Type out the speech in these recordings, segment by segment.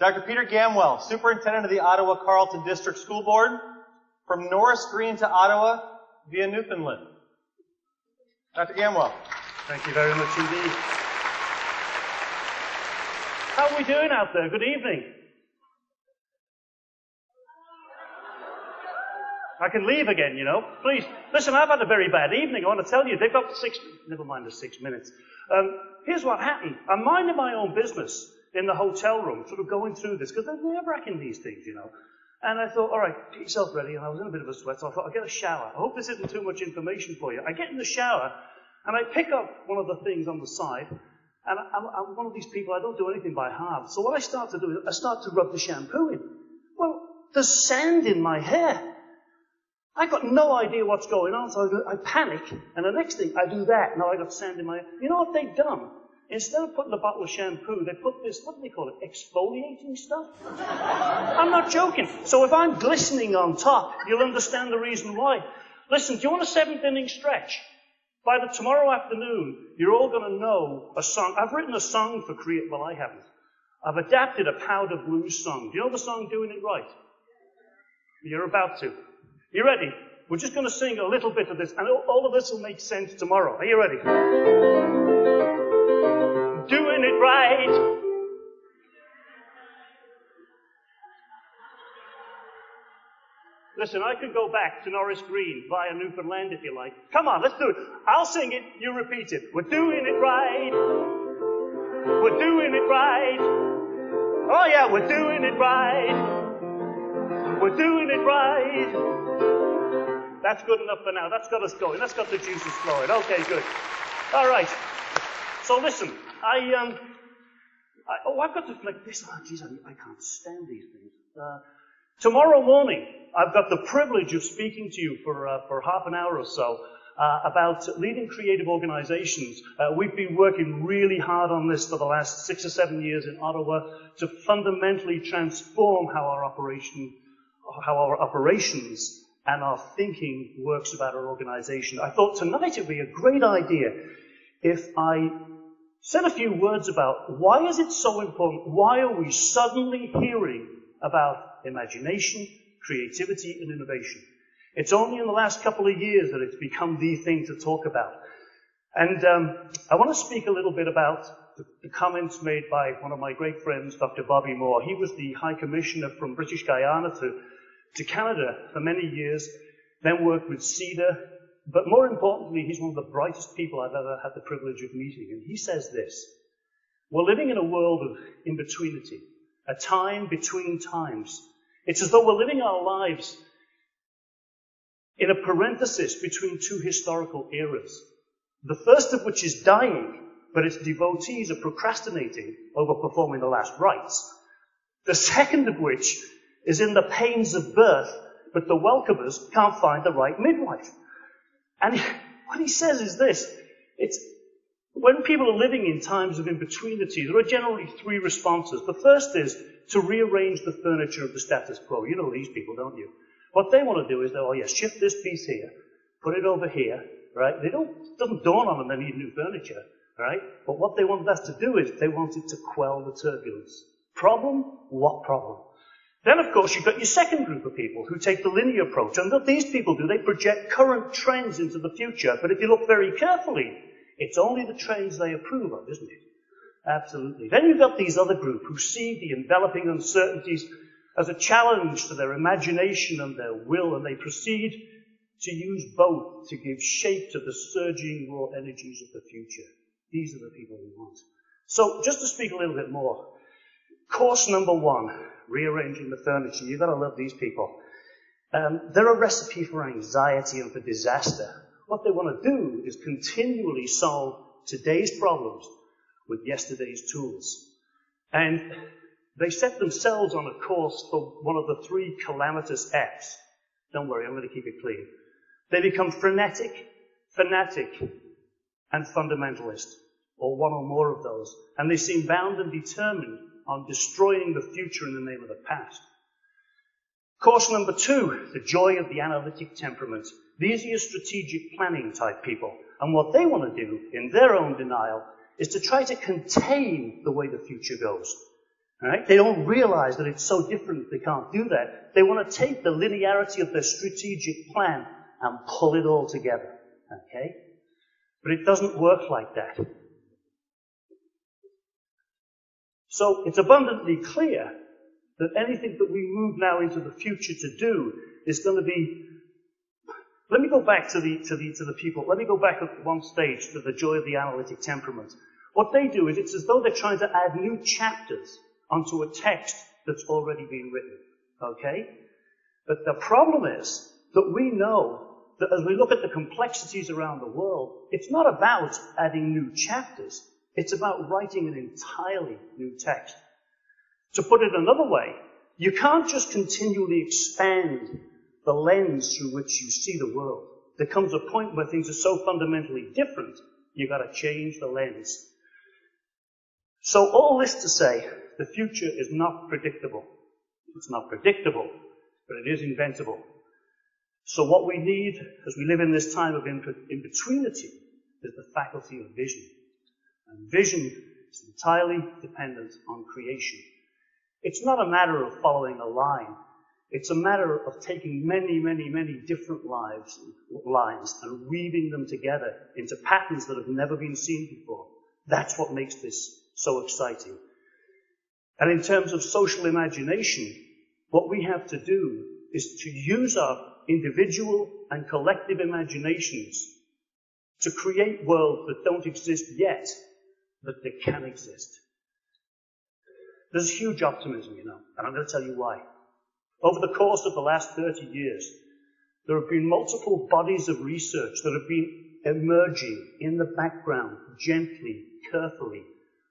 Dr. Peter Gamwell, Superintendent of the Ottawa-Carleton District School Board, from Norris Green to Ottawa via Newfoundland. Dr. Gamwell. Thank you very much indeed. How are we doing out there? Good evening. I can leave again, you know. Please. Listen, I've had a very bad evening. I want to tell you, they've got never mind the 6 minutes. Here's what happened. I'm minding my own business in the hotel room, sort of going through this, because they're nerve-wracking, these things, you know. And I thought, all right, get yourself ready. And I was in a bit of a sweat, so I thought, I'll get a shower. I hope this isn't too much information for you. I get in the shower, and I pick up one of the things on the side, and I'm one of these people, I don't do anything by half. So what I start to do is I start to rub the shampoo in. Well, there's sand in my hair. I got no idea what's going on, so I panic, and the next thing, I do that. Now I got sand in my hair. You know what they've done? Instead of putting a bottle of shampoo, they put this, what do they call it, exfoliating stuff? I'm not joking. So if I'm glistening on top, you'll understand the reason why. Listen, do you want a 7th inning stretch? By tomorrow afternoon, you're all going to know a song. I've written a song for Create. Well, I haven't. I've adapted a Powder Blues song. Do you know the song Doing It Right? You're about to. You ready? We're just going to sing a little bit of this, and all of this will make sense tomorrow. Are you ready? Doing it right. Listen, I could go back to Norris Green via Newfoundland if you like. Come on, let's do it. I'll sing it, you repeat it. We're doing it right. We're doing it right. Oh yeah, we're doing it right. We're doing it right. That's good enough for now. That's got us going. That's got the juices flowing. Okay, good. All right. So listen, I've got to like this. Oh, geez, I can't stand these things. Tomorrow morning, I've got the privilege of speaking to you for half an hour or so about leading creative organizations. We've been working really hard on this for the last 6 or 7 years in Ottawa to fundamentally transform how our operations and our thinking works about our organization. I thought tonight it'd be a great idea if I said a few words about why is it so important? Why are we suddenly hearing about imagination, creativity, and innovation? It's only in the last couple of years that it's become the thing to talk about. And I want to speak a little bit about the comments made by one of my great friends, Dr. Bobby Moore. He was the High Commissioner from British Guyana to Canada for many years, then worked with CEDA. But more importantly, he's one of the brightest people I've ever had the privilege of meeting. And he says this: we're living in a world of in-betweenity, a time between times. It's as though we're living our lives in a parenthesis between two historical eras. The first of which is dying, but its devotees are procrastinating over performing the last rites. The second of which is in the pains of birth, but the welcomers can't find the right midwife. And what he says is this: it's when people are living in times of in-betweenity, there are generally 3 responses. The first is to rearrange the furniture of the status quo. You know these people, don't you? What they want to do is, shift this piece here, put it over here, right? It doesn't dawn on them they need new furniture, right? But what they want us to do is they wanted to quell the turbulence. Problem? What problem? Then, of course, you've got your second group of people who take the linear approach. And what these people do, they project current trends into the future. But if you look very carefully, it's only the trends they approve of, isn't it? Absolutely. Then you've got these other group who see the enveloping uncertainties as a challenge to their imagination and their will, and they proceed to use both to give shape to the surging raw energies of the future. These are the people we want. So, just to speak a little bit more, course number 1, rearranging the furniture. You've got to love these people. They're a recipe for anxiety and for disaster. What they want to do is continually solve today's problems with yesterday's tools. And they set themselves on a course for one of the 3 calamitous F's. Don't worry, I'm going to keep it clean. They become frenetic, fanatic, and fundamentalist, or one or more of those. And they seem bound and determined on destroying the future in the name of the past. Course number 2, the joy of the analytic temperament. These are your strategic planning type people. And what they want to do, in their own denial, is to try to contain the way the future goes. Right? They don't realize that it's so different they can't do that. They want to take the linearity of their strategic plan and pull it all together. Okay? But it doesn't work like that. So it's abundantly clear that anything that we move now into the future to do is going to be. Let me go back to the people. Let me go back at one stage to the joy of the analytic temperament. What they do is it's as though they're trying to add new chapters onto a text that's already been written. Okay? But the problem is that we know that as we look at the complexities around the world, it's not about adding new chapters. It's about writing an entirely new text. To put it another way, you can't just continually expand the lens through which you see the world. There comes a point where things are so fundamentally different, you've got to change the lens. So all this to say, the future is not predictable. It's not predictable, but it is inventable. So what we need, as we live in this time of in-betweenity, is the faculty of vision. And vision is entirely dependent on creation. It's not a matter of following a line. It's a matter of taking many, many, many different lines and weaving them together into patterns that have never been seen before. That's what makes this so exciting. And in terms of social imagination, what we have to do is to use our individual and collective imaginations to create worlds that don't exist yet, but that can exist. There's huge optimism, and I'm going to tell you why. Over the course of the last 30 years, there have been multiple bodies of research that have been emerging in the background, gently, carefully,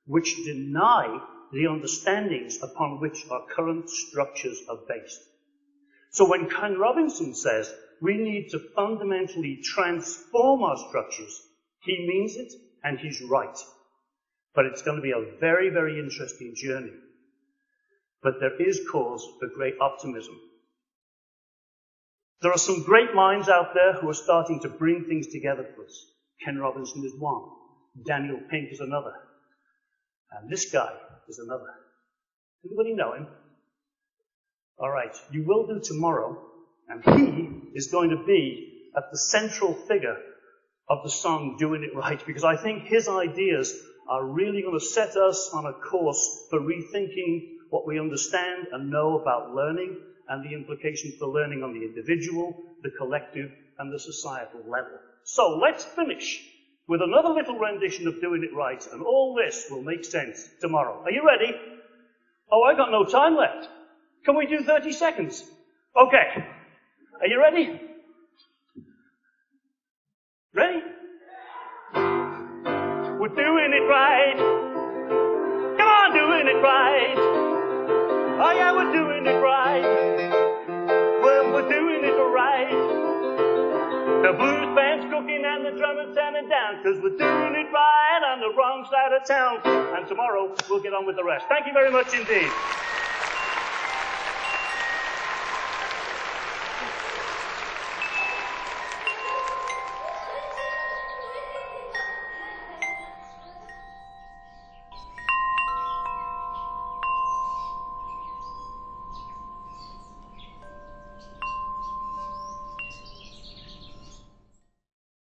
which deny the understandings upon which our current structures are based. So when Ken Robinson says we need to fundamentally transform our structures, he means it and he's right. But it's going to be a very, very interesting journey. But there is cause for great optimism. There are some great minds out there who are starting to bring things together for us. Ken Robinson is one. Daniel Pink is another. And this guy is another. Anybody know him? All right, you will do tomorrow. And he is going to be at the central figure of the song Doing It Right, because I think his ideas are really going to set us on a course for rethinking what we understand and know about learning and the implications for learning on the individual, the collective, and the societal level. So let's finish with another little rendition of Doing It Right, and all this will make sense tomorrow. Are you ready? Oh, I got no time left. Can we do 30 seconds? Okay. Are you ready? Ready? We're doing it right. Come on, doing it right. Oh yeah, we're doing it right. Well, we're doing it right. The blues band's cooking and the drummer's standing down, 'cause we're doing it right on the wrong side of town. And tomorrow, we'll get on with the rest. Thank you very much indeed.